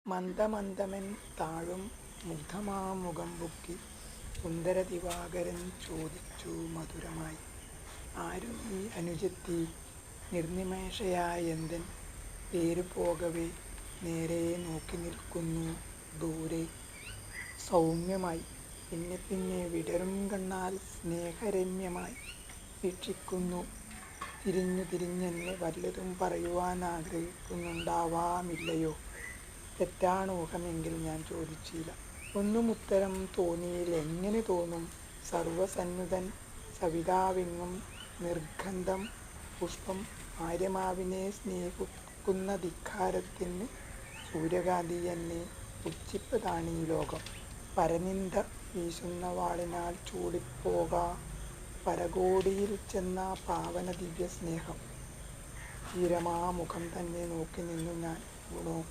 മന്ദമന്ദമെൻ താഴും മുഗ്ധമാമുഖം പൊക്കി സുന്ദരദിവാകരൻ ചോദിച്ചു മധുരമായി, ആരു നീ അനുജത്തി? നിർനിമേഷയായെന്തൻ പേരു പോകവേ നേരെ നോക്കി നിൽക്കുന്നു ദൂരെ സൗമ്യമായി. പിന്നെ പിന്നെ വിടരും കണ്ണാൽ സ്നേഹരമ്യമായി വീക്ഷിക്കുന്നു. തിരിഞ്ഞു തിരിഞ്ഞെന്നെ വല്ലതും പറയുവാൻ ആഗ്രഹിക്കുന്നുണ്ടാവാമില്ലയോ? തെറ്റാണ് ഊഹമെങ്കിൽ ഞാൻ ചോദിച്ചില്ല. ഒന്നും ഉത്തരം തോന്നിയിൽ എങ്ങനെ തോന്നും? സർവസന്നുതൻ സവിതാവെങ്ങും നിർഗന്ധം പുഷ്പം ആര്യമാവിനെ സ്നേഹിക്കുന്ന ധിക്കാരത്തിന് സൂര്യകാന്തി എന്നെ പുച്ഛിപ്പതാണീ ലോകം. പരനിന്ദ വീശുന്ന വാളിനാൽ ചൂടിപ്പോകാ പരകോടിയിൽ ചെന്ന പാവന ദിവ്യ സ്നേഹം. ധീരമാ മുഖം തന്നെ നോക്കി നിന്നു ഞാൻ. ഗുണോ